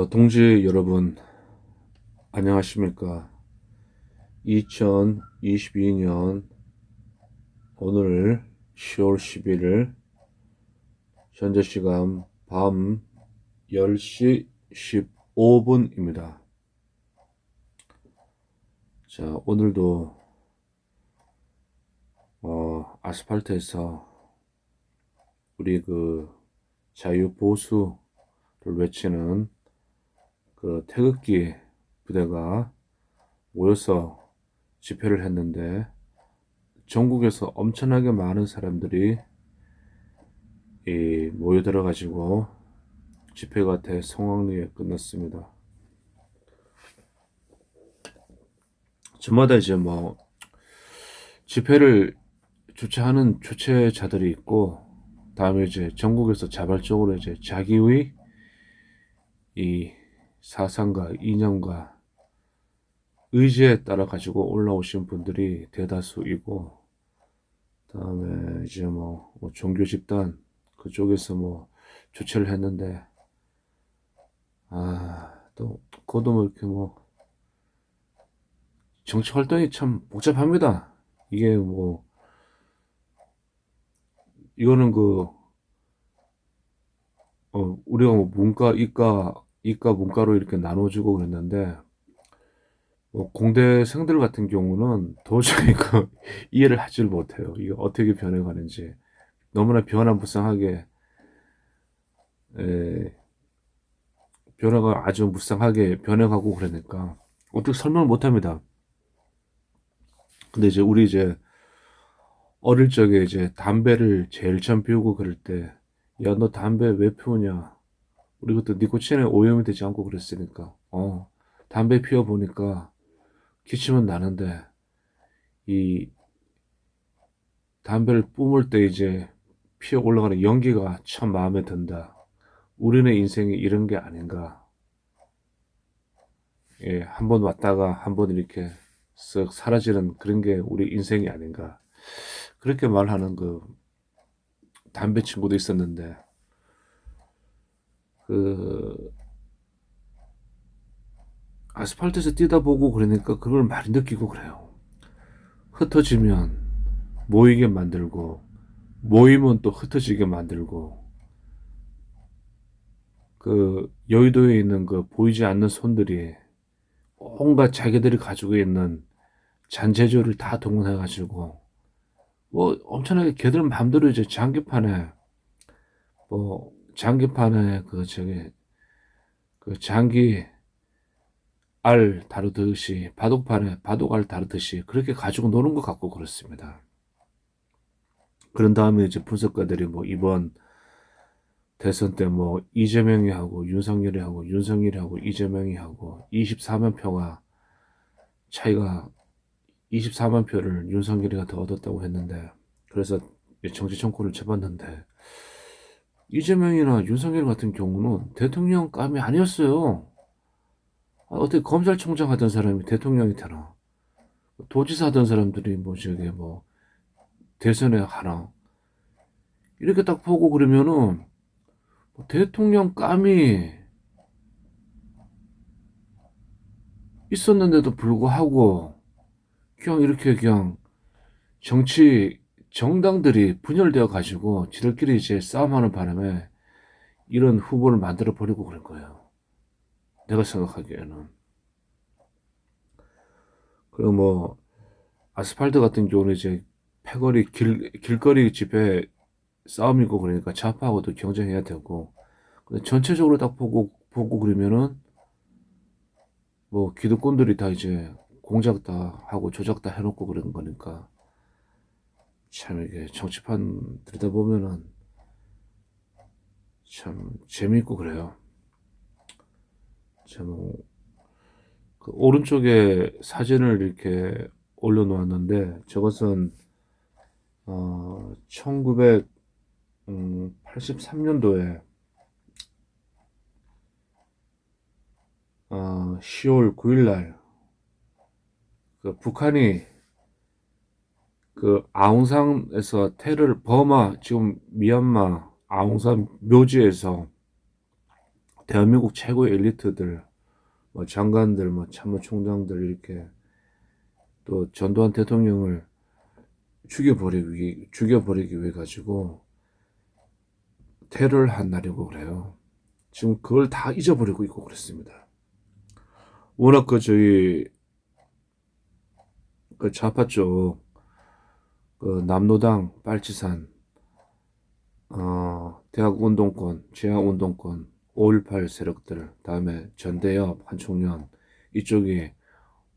동지 여러분, 안녕하십니까? 2022년 오늘 10월 11일 현재 시간 밤 10시 15분입니다. 자, 오늘도 아스팔트에서 우리 자유보수를 외치는 태극기 부대가 모여서 집회를 했는데 전국에서 엄청나게 많은 사람들이 모여들어 가지고 집회가 대성황리에 끝났습니다. 저마다 이제 집회를 주최하는 주최자들이 있고, 다음에 이제 전국에서 자발적으로 이제 자기의 이 사상과 이념과 의지에 따라 가지고 올라오신 분들이 대다수이고, 다음에 이제 종교 집단 그쪽에서 주최를 했는데, 또 그것도 이렇게 정치 활동이 참 복잡합니다. 이게 이거는 우리가 문과, 이과, 문과로 이렇게 나눠주고 그랬는데, 공대생들 같은 경우는 도저히 이해를 하질 못해요. 이게 어떻게 변해가는지. 너무나 변화무쌍하게, 에, 변화가 아주 무쌍하게 변해가고 그러니까, 어떻게 설명을 못 합니다. 근데 우리 어릴 적에 담배를 제일 처음 피우고 그럴 때, 야, 너 담배 왜 피우냐? 우리 그때 니코틴에 오염이 되지 않고 그랬으니까, 담배 피워보니까 기침은 나는데, 이 담배를 뿜을 때 피어 올라가는 연기가 참 마음에 든다. 우리네 인생이 이런 게 아닌가. 예, 한 번 왔다가 한 번 이렇게 쓱 사라지는 그런 게 우리 인생이 아닌가. 그렇게 말하는 담배 친구도 있었는데, 그, 아스팔트에서 뛰다 보고 그러니까 그걸 많이 느끼고 그래요. 흩어지면 모이게 만들고, 모이면 또 흩어지게 만들고, 여의도에 있는 보이지 않는 손들이 온갖 자기들이 가지고 있는 잔재주를 다 동원해가지고, 엄청나게 걔들 마음대로 장기판에 장기 알 다루듯이, 바둑판에 바둑알 다루듯이 그렇게 가지고 노는 것 같고 그렇습니다. 그런 다음에 분석가들이 이번 대선 때 이재명이 하고 윤석열이 하고 윤석열이 하고 이재명이 하고 24만 표가 차이가 24만 표를 윤석열이가 더 얻었다고 했는데, 그래서 정치 청구를 쳐봤는데, 이재명이나 윤석열 같은 경우는 대통령감이 아니었어요. 어떻게 검찰총장 하던 사람이 대통령이 되나? 도지사 하던 사람들이 대선에 하나? 이렇게 딱 보고 그러면은 대통령감이 있었는데도 불구하고 그냥 이렇게 정치 정당들이 분열되어 가지고 지들끼리 싸움하는 바람에 이런 후보를 만들어 버리고 그런 거예요. 내가 생각하기에는. 그리고 아스팔트 같은 경우는 패거리 길거리 집회 싸움이고 그러니까 좌파하고도 경쟁해야 되고, 근데 전체적으로 딱 보고 그러면은 기득권들이 다 공작 다 하고 조작 다 해놓고 그런 거니까, 참 이게 정치판 들여다보면은 참 재미있고 그래요. 참 오른쪽에 사진을 이렇게 올려놓았는데, 저것은 1983년도에 10월 9일 날 북한이 아웅산에서 지금 미얀마 아웅산 묘지에서 대한민국 최고의 엘리트들, 뭐 장관들, 뭐 참모총장들 이렇게 또 전두환 대통령을 죽여버리기 위해 가지고 테러를 한 날이고 그래요. 지금 그걸 다 잊어버리고 있고 그랬습니다. 워낙 저희 좌파 쪽 남로당, 빨치산, 대학 운동권, 지하 운동권, 5.18 세력들, 다음에 전대협, 한총련 이쪽이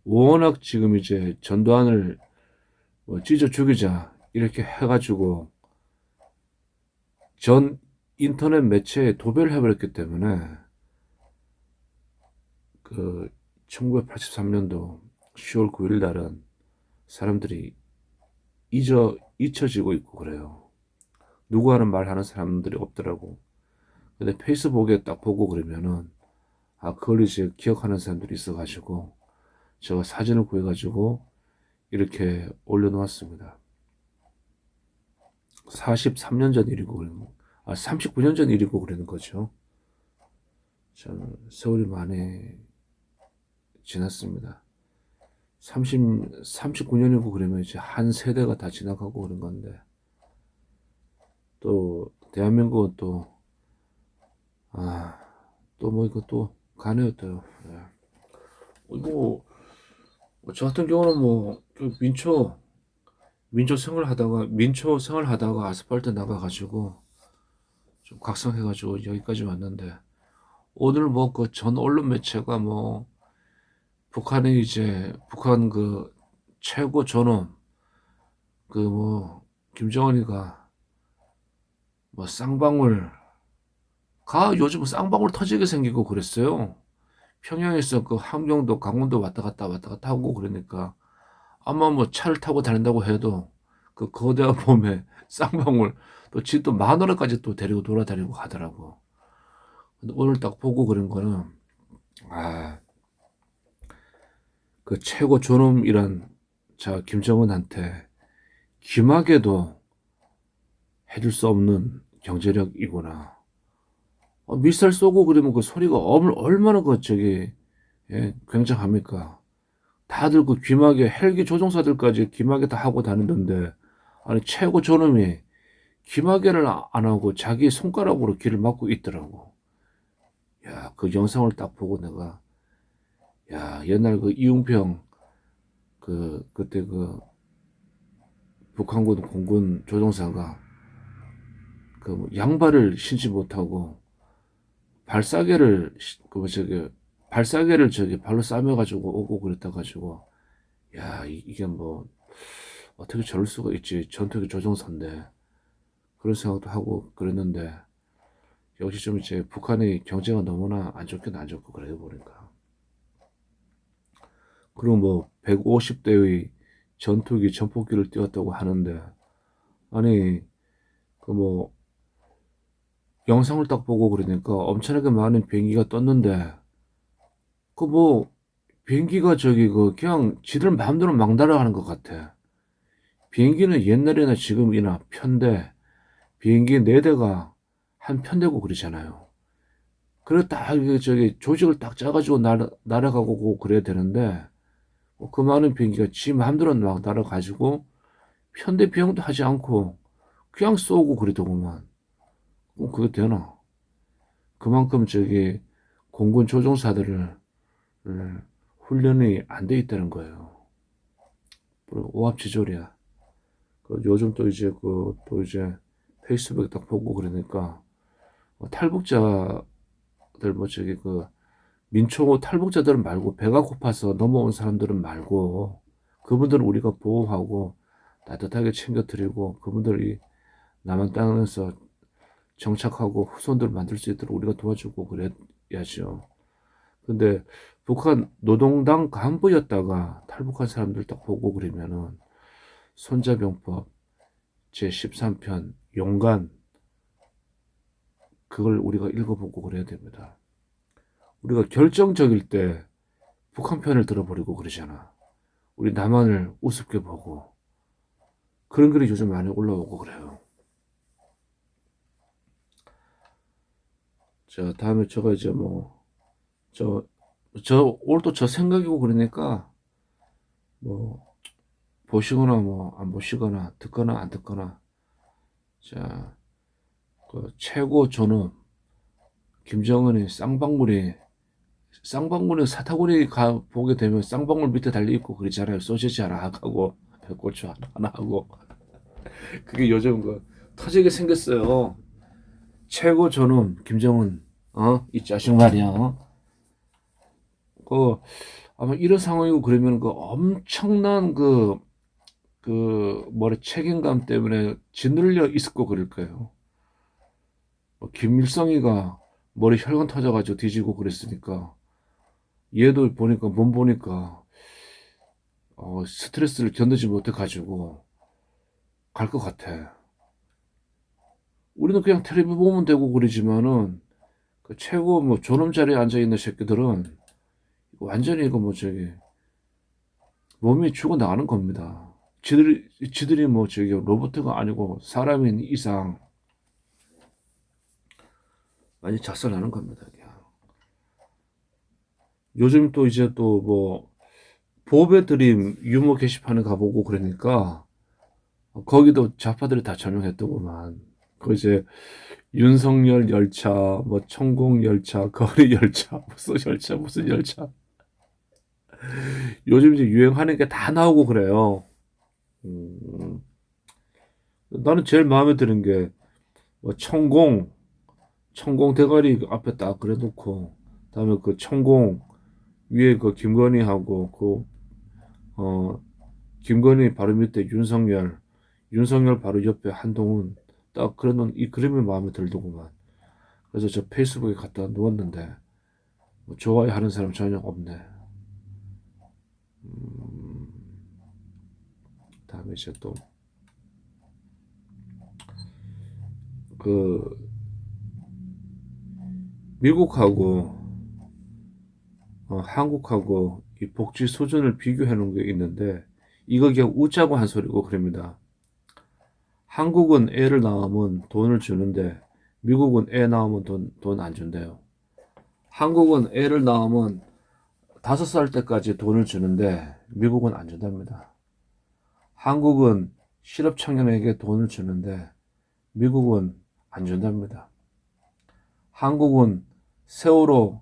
워낙 지금 이제 전두환을 찢어 죽이자 이렇게 해가지고 전 인터넷 매체에 도배를 해버렸기 때문에 1983년도 10월 9일 날은 사람들이 잊혀지고 있고 그래요. 누구 하는 말 하는 사람들이 없더라고. 근데 페이스북에 딱 보고 그러면은 그걸 이제 기억하는 사람들이 있어가지고 제가 사진을 구해가지고 이렇게 올려놓았습니다. 43년 전 일이고 39년 전 일이고 그러는 거죠. 참 세월이 많이 지났습니다. 39년이고 그러면 이제 한 세대가 다 지나가고 그런 건데 또 대한민국은 또 뭐 이거 또 가네요 또. 예. 저 같은 경우는 민초 생활하다가 아스팔트 나가가지고 좀 각성해가지고 여기까지 왔는데 오늘 전 언론 매체가 북한 최고 존엄 김정은이가 쌍방울 요즘 쌍방울 터지게 생기고 그랬어요. 평양에서 함경도 강원도 왔다 갔다 하고 그러니까 아마 차를 타고 다닌다고 해도 그 거대한 몸에 쌍방울 또 집도 마누라까지 또 데리고 돌아다니고 하더라고. 근데 오늘 딱 보고 그런 거는 그 최고 존엄이란 김정은한테 귀마개도 해줄 수 없는 경제력이구나. 밀살 쏘고 그러면 그 소리가 얼마나 굉장합니까? 다들 귀마개 헬기 조종사들까지 귀마개 다 하고 다니던데 아니 최고 존엄이 귀마개를 안 하고 자기 손가락으로 귀를 막고 있더라고. 야, 그 영상을 딱 보고 내가 옛날 이웅평 그때 북한군 공군 조종사가 양발을 신지 못하고 발사계를 발로 싸매가지고 오고 그랬다 가지고 이게 어떻게 저럴 수가 있지 전투기 조종사인데 그런 생각도 하고 그랬는데 역시 좀 이제 북한의 경제가 너무나 안 좋고 그래 보니까 그리고 150대의 전투기 전폭기를 띄웠다고 하는데 아니 영상을 딱 보고 그러니까 엄청나게 많은 비행기가 떴는데 비행기가 그냥 지들 마음대로 막 날아가는 것 같아. 비행기는 옛날이나 지금이나 편대 비행기 4대가 한 편대고 그러잖아요. 그래 딱 조직을 딱 짜가지고 날아가고 그래야 되는데 그 많은 비행기가 지 마음대로 막 날아가지고 편대 비용도 하지 않고 그냥 쏘고 그러더구만. 그게 되나? 그만큼 공군 조종사들을 훈련이 안 돼 있다는 거예요. 오합지졸이야. 요즘 또 이제 페이스북에 딱 보고 그러니까 탈북자들 민초 탈북자들은 말고 배가 고파서 넘어온 사람들은 말고 그분들은 우리가 보호하고 따뜻하게 챙겨드리고 그분들이 남한 땅에서 정착하고 후손들을 만들 수 있도록 우리가 도와주고 그래야죠. 근데 북한 노동당 간부였다가 탈북한 사람들 딱 보고 그러면은 손자병법 제13편 용간 그걸 우리가 읽어보고 그래야 됩니다. 우리가 결정적일 때 북한 편을 들어버리고 그러잖아. 우리 남한을 우습게 보고 그런 글이 요즘 많이 올라오고 그래요. 다음에 저가 이제 저, 오늘도 저 생각이고 그러니까, 뭐, 보시거나 안 보시거나, 듣거나 안 듣거나, 자, 그 최고 존엄, 김정은이 쌍방울에 사타구니 보게 되면 쌍방울 밑에 달려있고 그러잖아요. 소시지 하나 하고, 배고추 하나 하고. 그게 요즘 터지게 생겼어요. 최고 존엄, 김정은, 이 자식 말이야. 그, 아마 이런 상황이고 그러면 엄청난 책임감 때문에 짓눌려 있을 거 그럴 거예요. 김일성이가 머리 혈관 터져가지고 뒤지고 그랬으니까 얘도 보니까 몸 보니까 스트레스를 견디지 못해가지고 갈 것 같아. 우리는 그냥 텔레비 보면 되고 그러지만은 그 최고 존엄 자리에 앉아 있는 새끼들은 완전히 몸이 죽어 나가는 겁니다. 지들이 로봇가 아니고 사람인 이상 많이 작살나는 겁니다. 그냥. 요즘 또 이제 보배 드림 유머 게시판에 가보고 그러니까 거기도 좌파들이 다 전용했더구만. 그 이제 윤석열 열차, 천공 열차, 거리 열차, 무슨 열차. 요즘 이제 유행하는 게 다 나오고 그래요. 음, 나는 제일 마음에 드는 게 천공 대가리 앞에 딱 그래놓고 다음에 그 천공 위에 그 김건희하고 김건희 바로 밑에 윤석열 바로 옆에 한동훈 딱 그래놓은 이 그림이 마음에 들더구만. 그래서 저 페이스북에 갖다 놓았는데 좋아하는 사람 전혀 없네. 음, 다음에 이제 또 그 미국하고 한국하고 이 복지 수준을 비교해 놓은 게 있는데 이거 그냥 웃자고 한 소리고 그럽니다. 한국은 애를 낳으면 돈을 주는데 미국은 애 낳으면 돈 안 준대요. 한국은 애를 낳으면 5살 때까지 돈을 주는데 미국은 안 준답니다. 한국은 실업 청년에게 돈을 주는데 미국은 안 준답니다. 한국은 세월호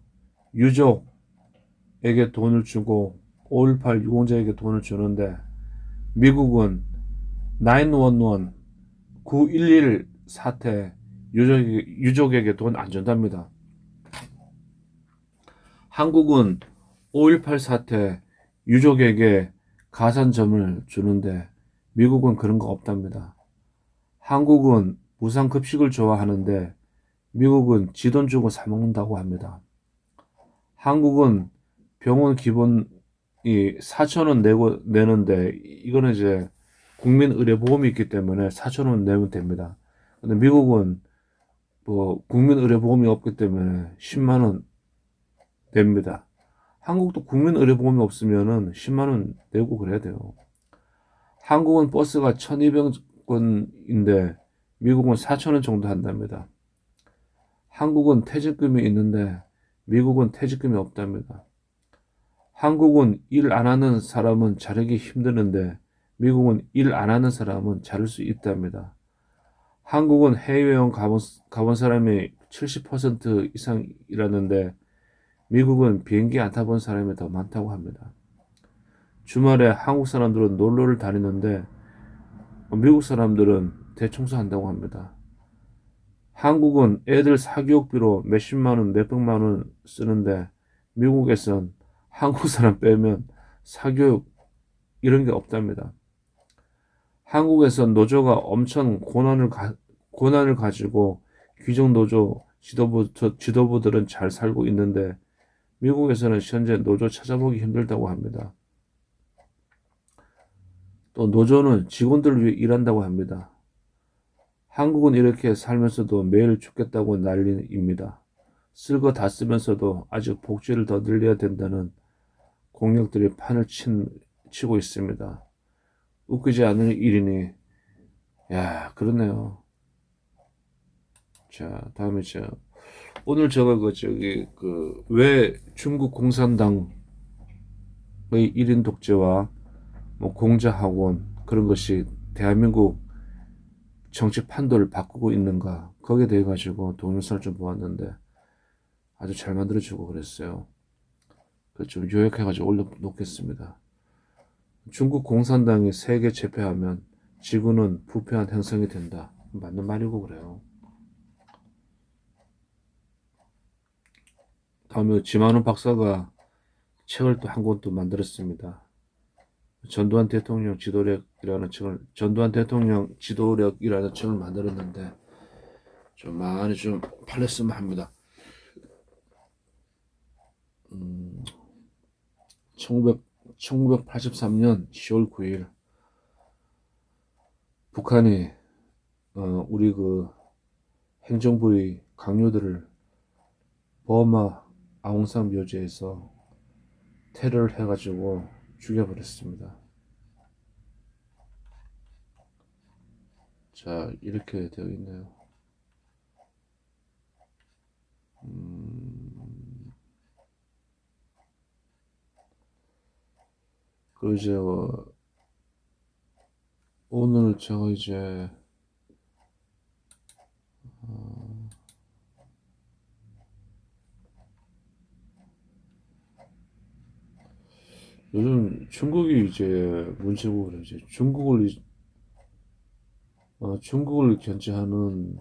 유족에게 돈을 주고 5.18 유공자에게 돈을 주는데 미국은 911 911 사태 유족에게 돈 안 준답니다. 한국은 5.18 사태 유족에게 가산점을 주는데 미국은 그런 거 없답니다. 한국은 무상급식을 좋아하는데 미국은 지 돈 주고 사 먹는다고 합니다. 한국은 병원 기본이 4,000원 내는데 이거는 이제 국민의료보험이 있기 때문에 4,000원 내면 됩니다. 근데 미국은 국민의료보험이 없기 때문에 10만 원 냅니다. 한국도 국민의료보험이 없으면은 10만 원 내고 그래야 돼요. 한국은 버스가 1,200원인데 미국은 4,000원 정도 한답니다. 한국은 퇴직금이 있는데 미국은 퇴직금이 없답니다. 한국은 일 안 하는 사람은 자르기 힘드는데 미국은 일 안 하는 사람은 자를 수 있답니다. 한국은 해외여행 가본 사람이 70% 이상 일하는데 미국은 비행기 안 타본 사람이 더 많다고 합니다. 주말에 한국 사람들은 놀러를 다니는데 미국 사람들은 대청소한다고 합니다. 한국은 애들 사교육비로 몇십만 원, 몇백만 원 쓰는데 미국에선 한국 사람 빼면 사교육 이런 게 없답니다. 한국에선 노조가 엄청 고난을 가지고 귀족 노조 지도부들은 잘 살고 있는데 미국에서는 현재 노조 찾아보기 힘들다고 합니다. 또 노조는 직원들을 위해 일한다고 합니다. 한국은 이렇게 살면서도 매일 죽겠다고 난리입니다. 쓸 거 다 쓰면서도 아직 복지를 더 늘려야 된다는 공약들이 판을 치고 있습니다. 웃기지 않은 일이니, 그렇네요. 자, 다음에 오늘 제가 왜 중국 공산당의 1인 독재와 뭐 공자학원 그런 것이 대한민국 정치 판도를 바꾸고 있는가 거기에 대해 가지고 동영상을 좀 보았는데 아주 잘 만들어주고 그랬어요. 좀 요약해가지고 올려놓겠습니다. 중국 공산당이 세계 제패하면 지구는 부패한 행성이 된다. 맞는 말이고 그래요. 다음에 지만훈 박사가 책을 또 한 권 또 만들었습니다. 전두환 대통령 지도력이라는 책을 만들었는데 좀 많이 좀 팔렸으면 합니다. 1983년 10월 9일 북한이 우리 행정부의 강요들을 버마 아웅산 묘지에서 테러를 해가지고 죽여버렸습니다. 자, 이렇게 되어 있네요. 그리고 이제 오늘 제가 이제 요즘 중국이 이제 문제고 그래. 이제 중국을 견제하는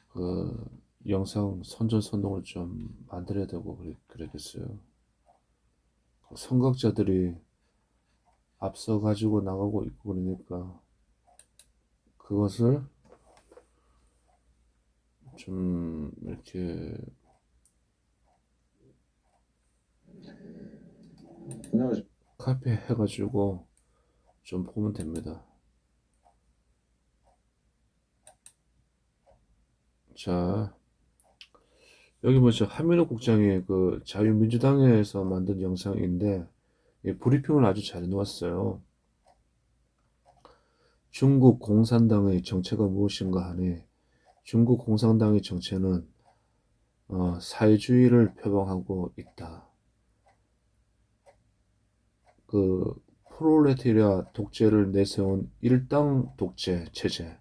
그 영상 선전선동을 좀 만들어야 되고 그랬겠어요. 선각자들이 앞서 가지고 나가고 있고 그러니까 그것을 좀 이렇게 카피 해가지고 좀 보면 됩니다. 자, 여기 뭐죠? 한민호 국장의 자유민주당에서 만든 영상인데 브리핑을 아주 잘 해놓았어요. 중국 공산당의 정체가 무엇인가 하니 중국 공산당의 정체는 사회주의를 표방하고 있다. 프롤레타리아 독재를 내세운 일당 독재 체제.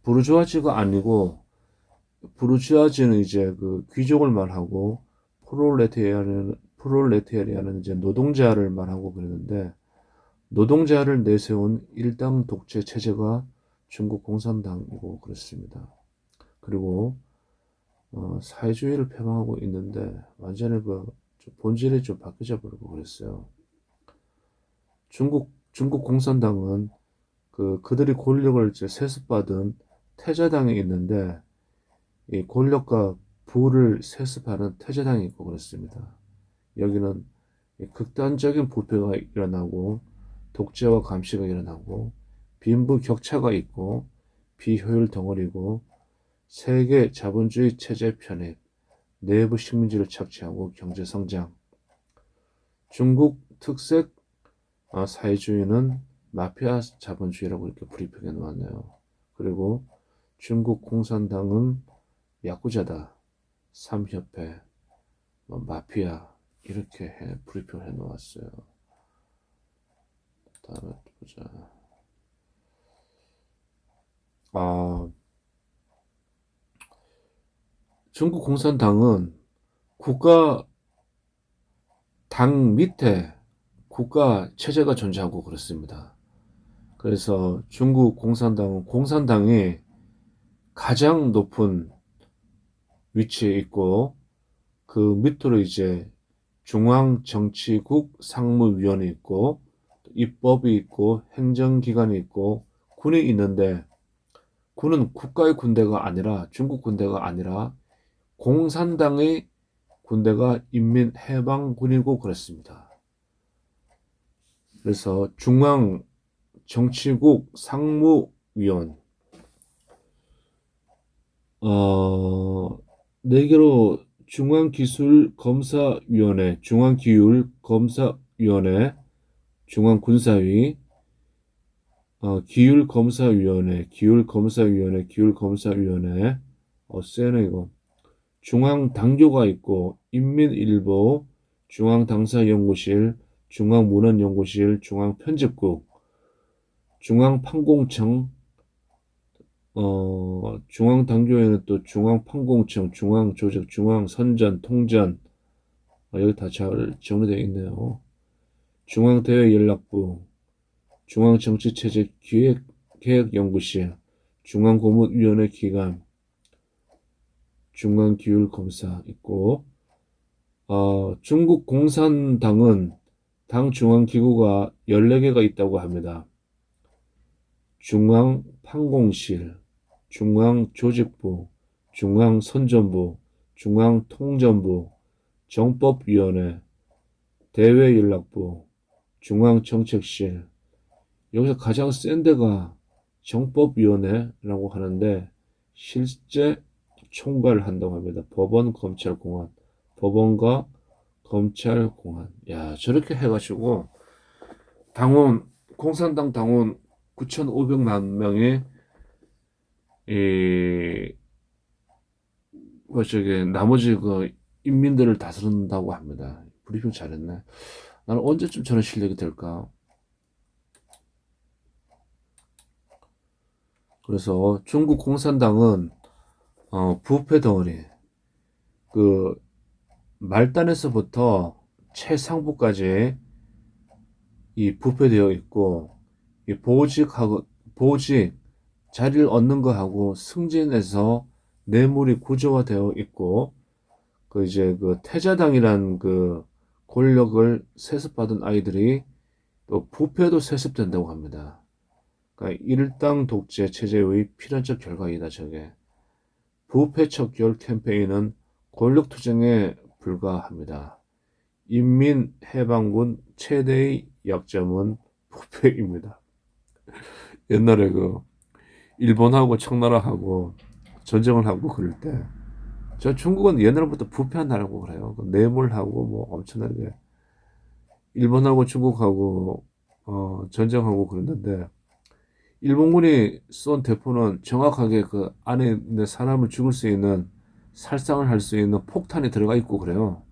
부르주아지가 아니고 부르주아지는 이제 귀족을 말하고 프롤레타리아는 이제 노동자를 말하고 그러는데 노동자를 내세운 일당 독재 체제가 중국 공산당이고 그렇습니다. 그리고 사회주의를 표방하고 있는데 완전히 본질이 좀 바뀌어 버리고 그랬어요. 중국 공산당은 그들이 권력을 이제 세습받은 태자당이 있는데 이 권력과 부를 세습하는 태자당이 있고 그렇습니다. 여기는 극단적인 부패가 일어나고 독재와 감시가 일어나고 빈부격차가 있고 비효율 덩어리고 세계 자본주의 체제 편입, 내부 식민지를 착취하고 경제 성장. 중국 특색 사회주의는 마피아 자본주의라고 이렇게 브리핑해 놓았네요. 그리고 중국 공산당은 야쿠자다, 삼협회, 마피아 이렇게 브리핑을 해 놓았어요. 다음에 또 보자. 중국 공산당은 국가 당 밑에 국가 체제가 존재하고 그렇습니다. 그래서 중국 공산당은 공산당이 가장 높은 위치에 있고 그 밑으로 이제 중앙정치국 상무위원회 있고 입법이 있고 행정기관이 있고 군이 있는데 군은 국가의 군대가 아니라 중국 군대가 아니라 공산당의 군대가 인민해방군이고 그렇습니다. 그래서 중앙정치국 상무위원 4개로 중앙기술검사위원회, 중앙기율검사위원회, 중앙군사위, 기율검사위원회, 기율검사위원회, 기율검사위원회, 세네 이거. 중앙당교가 있고 인민일보, 중앙당사연구실, 중앙문헌연구실, 중앙편집국, 중앙판공청, 중앙당교에는 또 중앙판공청, 중앙조직, 중앙선전, 통전, 여기 다 잘 정리되어 있네요. 중앙대외연락부, 중앙정치체제기획연구실, 중앙고문위원회 기관, 중앙기율검사 있고, 중국 공산당은 당 중앙기구가 14개가 있다고 합니다. 중앙판공실, 중앙조직부, 중앙선전부, 중앙통전부, 정법위원회, 대외연락부, 중앙정책실. 여기서 가장 센 데가 정법위원회라고 하는데 실제 총괄을 한다고 합니다. 법원, 검찰, 공안. 법원과 검찰, 공안. 야, 저렇게 해가지고 당원, 공산당 당원 9,500만 명이 이 저기 나머지 그 인민들을 다스린다고 합니다. 브리핑 잘했네. 나는 언제쯤 저런 실력이 될까? 그래서 중국 공산당은 부패 덩어리, 그 말단에서부터 최상부까지 이 부패되어 있고, 이 보직 자리를 얻는 거하고 승진해서 뇌물이 구조화되어 있고, 그 이제 그 태자당이란 그 권력을 세습받은 아이들이 또 부패도 세습된다고 합니다. 그러니까 일당 독재 체제의 필연적 결과이다, 저게. 부패 척결 캠페인은 권력투쟁에 불과합니다. 인민해방군 최대의 약점은 부패입니다. 옛날에 그 일본하고 청나라하고 전쟁을 하고 그럴 때, 저 중국은 옛날부터 부패한 나라고 그래요. 그 뇌물하고 뭐 엄청나게 일본하고 중국하고 전쟁하고 그랬는데, 일본군이 쏜 대포는 정확하게 그 안에 있는 사람을 죽일 수 있는, 살상을 할 수 있는 폭탄이 들어가 있고 그래요.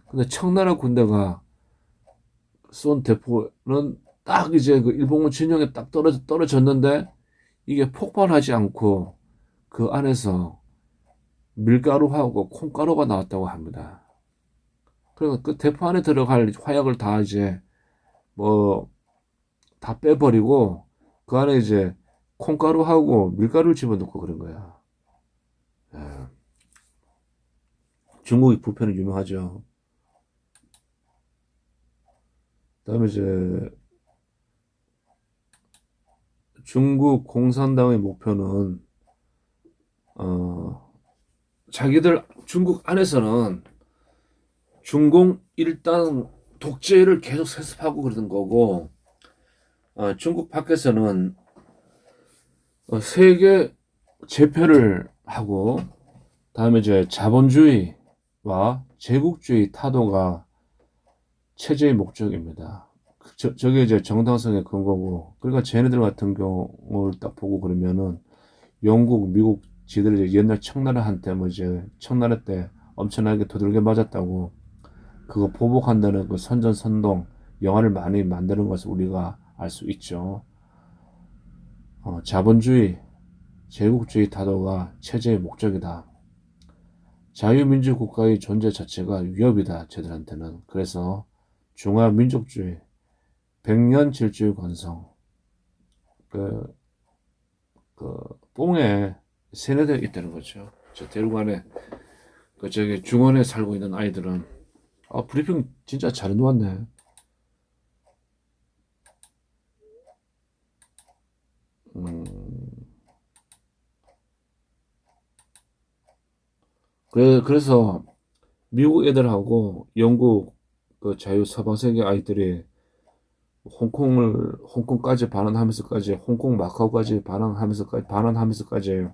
근데 청나라 군대가 쏜 대포는 딱 이제 그 일본군 진영에 딱 떨어졌는데 이게 폭발하지 않고 그 안에서 밀가루하고 콩가루가 나왔다고 합니다. 그래서 그 대포 안에 들어갈 화약을 다 이제 뭐 다 빼버리고 그 안에 이제 콩가루하고 밀가루를 집어넣고 그런 거야. 예. 중국의 부패는 유명하죠. 그다음에 이제 중국 공산당의 목표는 어, 자기들 중국 안에서는 중공 일당 독재를 계속 세습하고 그러는 거고, 중국 밖에서는 세계 재패를 하고, 다음에 이제 자본주의와 제국주의 타도가 체제의 목적입니다. 저게 이제 정당성의 근거고, 그러니까 쟤네들 같은 경우를 딱 보고 그러면은 영국, 미국 지들이 이제 옛날 청나라 한때 뭐 이제 청나라 때 엄청나게 두들겨 맞았다고 그거 보복한다는 그 선전선동 영화를 많이 만드는 것을 우리가 알 수 있죠. 자본주의, 제국주의 타도가 체제의 목적이다. 자유민주 국가의 존재 자체가 위협이다, 쟤들한테는. 그래서 중화민족주의, 백년 질주의 관성, 그, 그, 뽕에 세뇌되어 있다는 거죠. 저 대륙 안에, 저기 중원에 살고 있는 아이들은, 브리핑 진짜 잘 해놓았네. 음, 그래서 미국 애들하고 영국 그 자유 서방 세계 아이들이 홍콩까지 반환하면서까지, 홍콩 마카오까지 반환하면서까지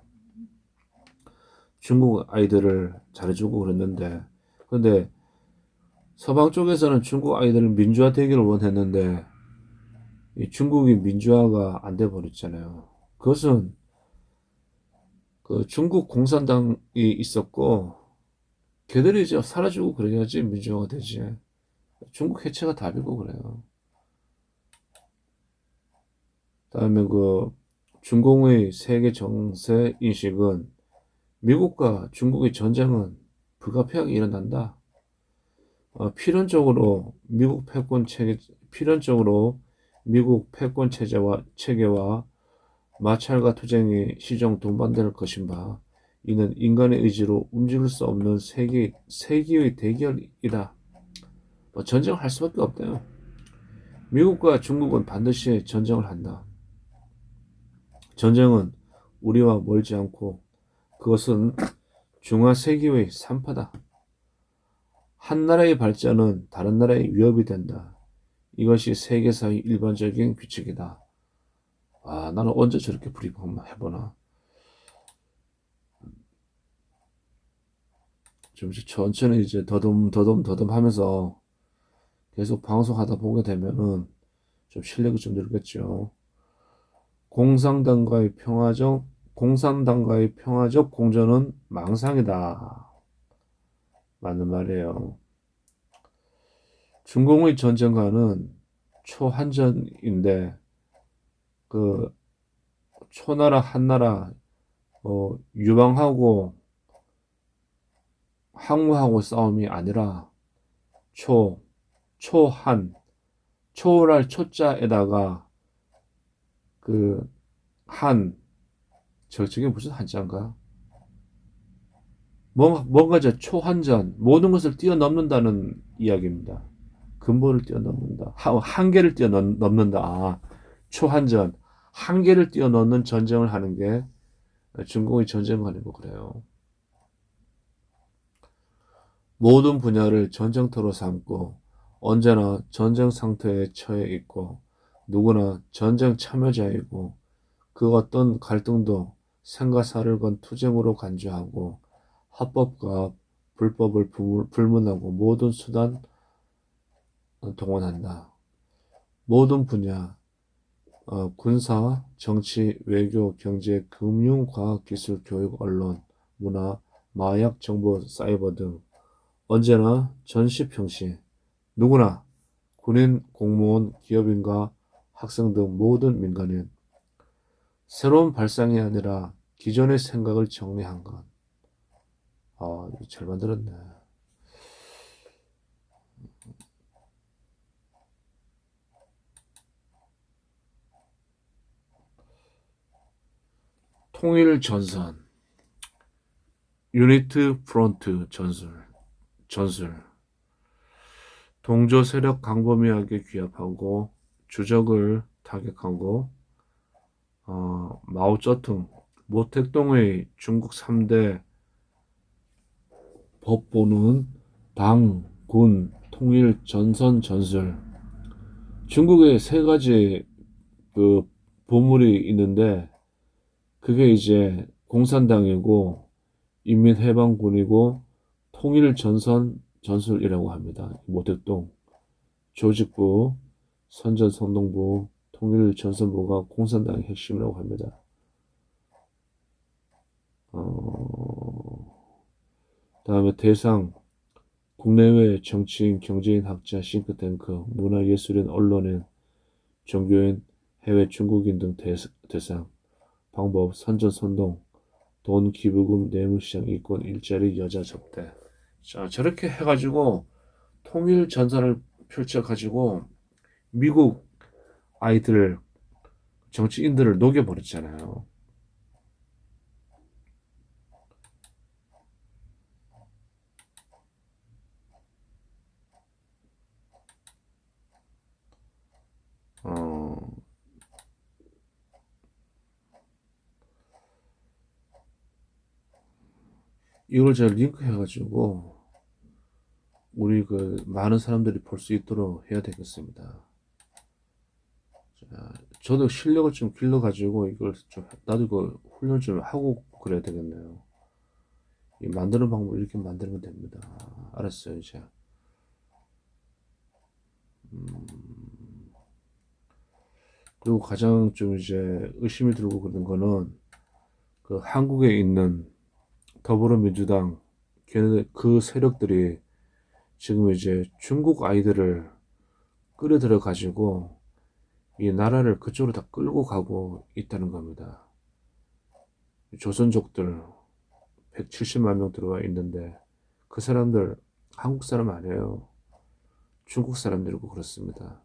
중국 아이들을 잘해주고 그랬는데, 근데 서방 쪽에서는 중국 아이들 민주화 되기를 원했는데 이 중국이 민주화가 안 돼 버렸잖아요. 그것은 그 중국 공산당이 있었고, 걔들이 이제 사라지고 그래야지 민주화가 되지. 중국 해체가 답이고 그래요. 다음에 그 중공의 세계 정세 인식은 미국과 중국의 전쟁은 불가피하게 일어난다. 필연적으로 미국 패권 체계와 마찰과 투쟁이 시정 동반될 것인가. 이는 인간의 의지로 움직일 수 없는 세기의 대결이다. 전쟁을 할 수밖에 없대요. 미국과 중국은 반드시 전쟁을 한다. 전쟁은 우리와 멀지 않고 그것은 중화세계의 산파다. 한 나라의 발전은 다른 나라의 위협이 된다. 이것이 세계사의 일반적인 규칙이다. 나는 언제 저렇게 브리핑 한번 해보나. 좀 천천히 이제 더듬 하면서 계속 방송하다 보게 되면은 좀 실력이 좀 늘겠죠. 공산당과의 평화적 공존은 망상이다. 맞는 말이에요. 중공의 전쟁과는 초한전인데 그 초나라 한나라 유방하고 항우하고 싸움이 아니라 초 초한 초월할 초자에다가 그 한 저게 무슨 한자인가? 뭔가 초한전 모든 것을 뛰어넘는다는 이야기입니다. 근본을 뛰어넘는다. 한계를 뛰어넘는다. 초한전 한계를 뛰어넘는 전쟁을 하는 게 중공의 전쟁을 하는 거 그래요. 모든 분야를 전쟁터로 삼고 언제나 전쟁 상태에 처해 있고 누구나 전쟁 참여자이고 그 어떤 갈등도 생과 사를 건 투쟁으로 간주하고 합법과 불법을 불문하고 모든 수단 동원한다. 모든 분야 군사, 정치, 외교, 경제, 금융, 과학, 기술, 교육, 언론, 문화, 마약, 정보, 사이버 등 언제나 전시평시 누구나 군인, 공무원, 기업인과 학생 등 모든 민간인 새로운 발상이 아니라 기존의 생각을 정리한 것. 잘 만들었네. 통일전선, 유니트 프론트 전술. 동조 세력 광범위하게 기합하고 주적을 타격하고 마오쩌둥, 모택동의 중국 3대 법보는 당, 군, 통일, 전선, 전술. 중국에 세 가지 그 보물이 있는데 그게 이제 공산당이고 인민해방군이고 통일, 전선, 전술이라고 합니다. 모택동, 조직부, 선전선동부, 통일전선부가 공산당의 핵심이라고 합니다. 다음에 대상, 국내외 정치인, 경제인, 학자, 싱크탱크, 문화예술인, 언론인, 종교인, 해외 중국인 등 대상, 방법, 선전선동, 돈, 기부금, 뇌물시장, 이권, 일자리, 여자 접대. 자, 저렇게 해가지고 통일전선을 펼쳐가지고 미국 아이들, 정치인들을 녹여버렸잖아요. 어, 이걸 제가 링크 해가지고 우리 그 많은 사람들이 볼 수 있도록 해야 되겠습니다. 자, 저도 실력을 좀 길러가지고 이걸 좀 나도 그 훈련 좀 하고 그래야 되겠네요. 이 만드는 방법 이렇게 만들면 됩니다. 알았어요, 이제. 그리고 가장 좀 이제 의심이 들고 그런 거는 그 한국에 있는 더불어민주당 걔네들 그 세력들이 지금 이제 중국 아이들을 끌어들여 가지고 이 나라를 그쪽으로 다 끌고 가고 있다는 겁니다. 조선족들 170만 명 들어와 있는데 그 사람들 한국 사람 아니에요. 중국 사람들이고 그렇습니다.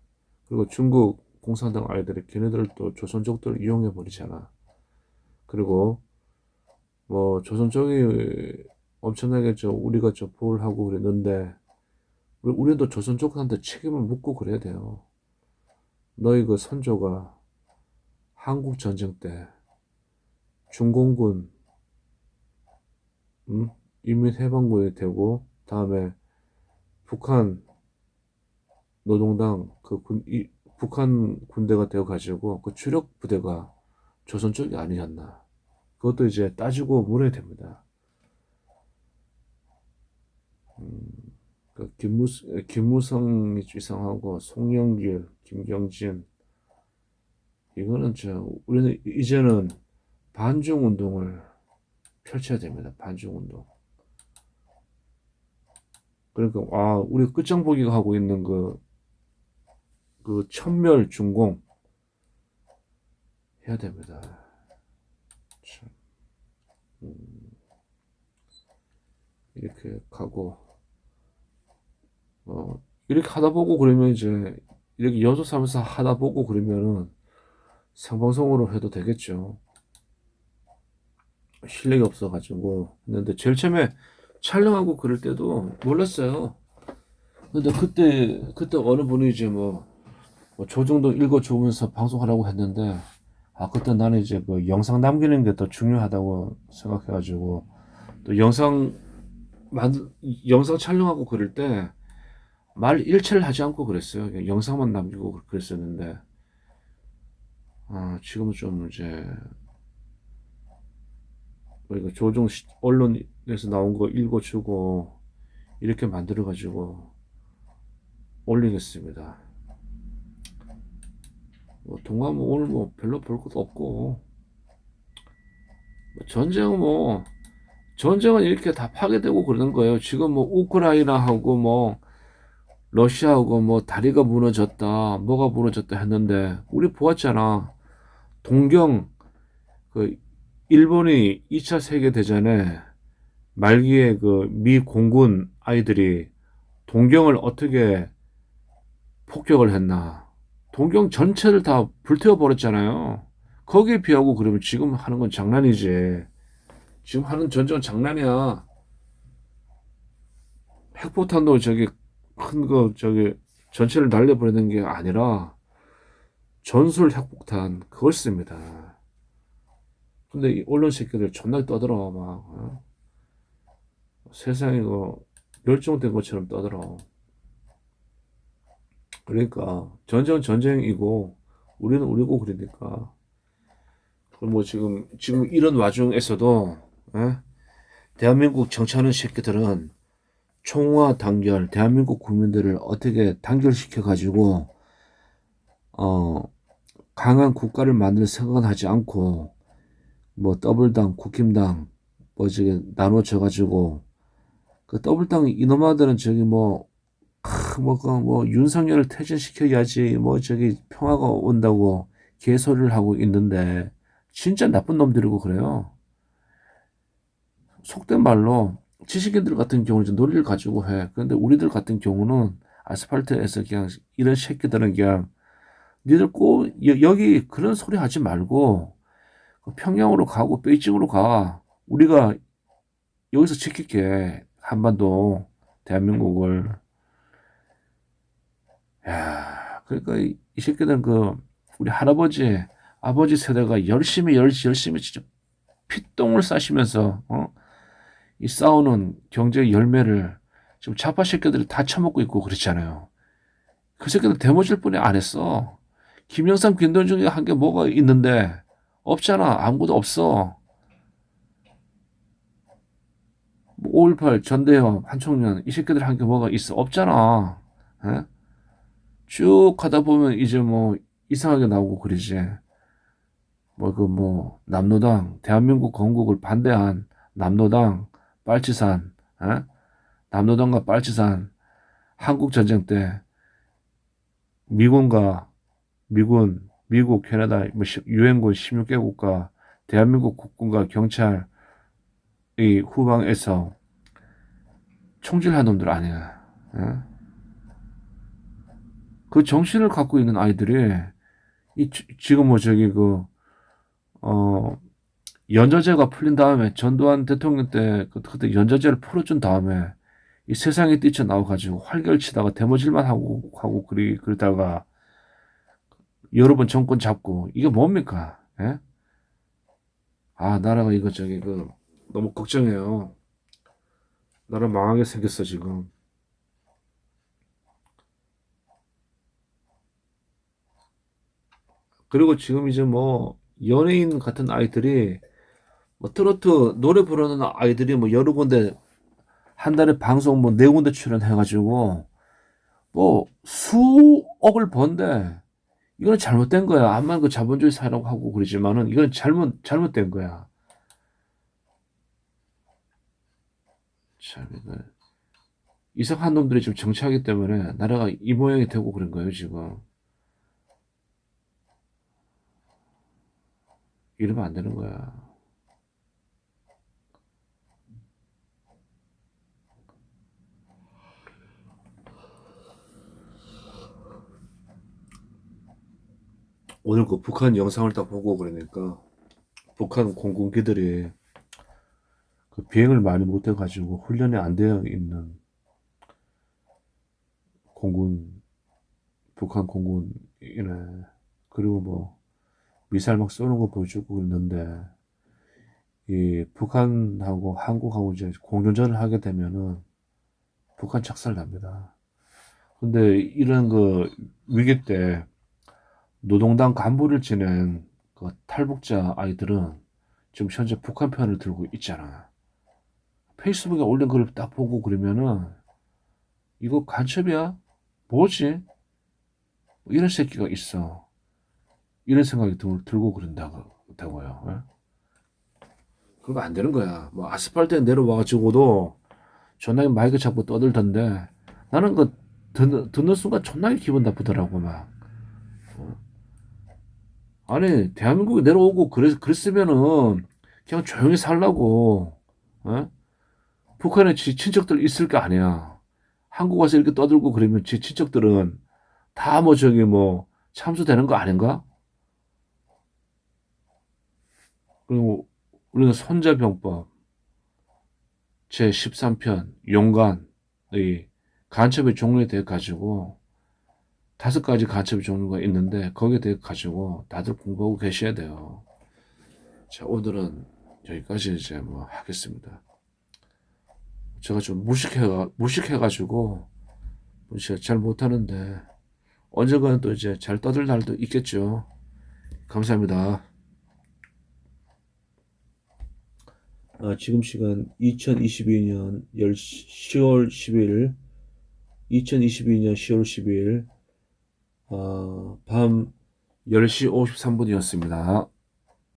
그리고 중국 공산당 아이들이 걔네들도 조선족들 이용해 버리잖아. 그리고 뭐 조선족이 엄청나게 우리가 보호를 하고 그랬는데 우리도 조선족한테 책임을 묻고 그래야 돼요. 너희 그 선조가 한국 전쟁 때 중공군 인민해방군이 되고 다음에 북한 노동당 북한 군대가 되어 가지고 그 주력 부대가 조선 쪽이 아니었나. 그것도 이제 따지고 물어야 됩니다. 그 김무성이 이상하고 송영길, 김경진 이거는 우리는 이제는 반중 운동을 펼쳐야 됩니다. 반중 운동. 그러니까 우리 끝장보기가 하고 있는 그 천멸 중공 해야 됩니다. 참, 이렇게 가고 이렇게 하다 보고 그러면 이제 이렇게 연속 삼면서 하다 보고 그러면은 생방송으로 해도 되겠죠. 실력이 없어가지고 했는데 제일 처음에 촬영하고 그럴 때도 몰랐어요. 근데 그때 어느 분이 이제 뭐 조정도 읽어주면서 방송하라고 했는데 그때 나는 이제 뭐 영상 남기는 게 더 중요하다고 생각해가지고 또 영상 촬영하고 그럴 때 말 일체를 하지 않고 그랬어요. 그냥 영상만 남기고 그랬었는데 지금은 좀 이제 그러니까 조정 언론에서 나온 거 읽어주고 이렇게 만들어가지고 올리겠습니다. 동아모 오늘 별로 볼 것도 없고 전쟁은 이렇게 다 파괴되고 그러는 거예요. 지금 우크라이나하고 러시아하고 다리가 무너졌다, 뭐가 무너졌다 했는데 우리 보았잖아. 그 일본이 2차 세계대전에 말기에 그 미 공군 아이들이 동경을 어떻게 폭격을 했나. 동경 전체를 다 불태워버렸잖아요. 거기에 비하고 그러면 지금 하는 건 장난이지. 지금 하는 전쟁은 장난이야. 핵포탄도 큰 거 전체를 날려버리는 게 아니라 전술 핵폭탄 그걸 씁니다. 근데 이 언론 새끼들 존나 떠들어 세상이 멸종된 것처럼 떠들어. 그러니까 전쟁은 전쟁이고 우리는 우리고 그러니까 지금 이런 와중에서도 대한민국 정치하는 새끼들은 총화 단결, 대한민국 국민들을 어떻게 단결시켜 가지고 강한 국가를 만들 생각은 하지 않고 더블당, 국힘당 나눠져 가지고 그 더블당 이놈아들은 윤석열을 퇴진시켜야지 평화가 온다고 개소리를 하고 있는데 진짜 나쁜 놈들이고 그래요. 속된 말로 지식인들 같은 경우는 이제 논리를 가지고 해. 그런데 우리들 같은 경우는 아스팔트에서 그냥 이런 새끼들은 그냥 니들 여기 그런 소리 하지 말고 평양으로 가고 베이징으로 가. 우리가 여기서 지킬게. 한반도 대한민국을. 야, 그러니까 이 새끼들은 우리 아버지 세대가 열심히 진짜 피똥을 싸시면서 이 싸우는 경제의 열매를 지금 좌파 새끼들이 다 처먹고 있고 그렇잖아요. 그 새끼들 대모질 뿐이 안 했어. 김영삼, 김동중이 한 게 뭐가 있는데 없잖아. 아무것도 없어. 5.18 전대협, 한총련 이 새끼들 한 게 뭐가 있어? 없잖아. 에? 쭉 하다 보면 이제 이상하게 나오고 그러지. 남노당, 대한민국 건국을 반대한 남노당, 빨치산, 어? 남노당과 빨치산, 한국전쟁 때 미군과 미국, 캐나다, 유엔군 16개국과 대한민국 국군과 경찰이 후방에서 총질한 놈들 아니야. 어? 그 정신을 갖고 있는 아이들이 지금 어, 연좌제가 풀린 다음에 전두환 대통령 때 그때 연좌제를 풀어준 다음에 이 세상에 뛰쳐나와가지고 활개치다가 대머질만 하고 그러다가 여러 번 정권 잡고 이게 뭡니까? 예? 아, 나라가 이거 너무 걱정해요. 나라 망하게 생겼어 지금. 그리고 지금 이제 연예인 같은 아이들이 트로트 노래 부르는 아이들이 여러 군데 한 달에 방송 네 군데 출연해가지고 수억을 번데 이거는 잘못된 거야. 암만 그 자본주의 사회라고 하고 그러지만은 이건 잘못된 거야. 참 이거 이상한 놈들이 지금 정치하기 때문에 나라가 이 모양이 되고 그런 거예요 지금. 이러면 안 되는 거야. 오늘 그 북한 영상을 딱 보고 그러니까 북한 공군기들이 그 비행을 많이 못해가지고 훈련이 안 되어 있는 공군 북한 공군이네. 그리고 미사일 막 쏘는 거 보여주고 있는데 이 북한하고 한국하고 이제 공존전을 하게 되면은 북한 착살 납니다. 근데 이런 그 위기 때 노동당 간부를 지낸 그 탈북자 아이들은 지금 현재 북한 편을 들고 있잖아. 페이스북에 올린 걸 딱 보고 그러면은 이거 간첩이야? 뭐지? 이런 새끼가 있어. 이런 생각이 들고 그런다고요. 예? 그거 안 되는 거야. 아스팔트에 내려와가지고도 존나게 마이크 잡고 떠들던데 나는 듣는 순간 존나게 기분 나쁘더라고 막. 어? 아니 대한민국에 내려오고 그랬으면은 그냥 조용히 살라고. 어? 북한에 지 친척들 있을 거 아니야. 한국 와서 이렇게 떠들고 그러면 지 친척들은 다 참수되는 거 아닌가? 그리고 우리는 손자병법 제13편 용간의 간첩의 종류에 대해 가지고 5가지 간첩의 종류가 있는데 거기에 대해 가지고 다들 공부하고 계셔야 돼요. 자, 오늘은 여기까지 이제 하겠습니다. 제가 좀 무식해가지고 제가 잘 못하는데 언젠가는 또 이제 잘 떠들 날도 있겠죠. 감사합니다. 지금 시간 2022년 10월 10일 2022년 10월 10일 밤 10시 53분이었습니다.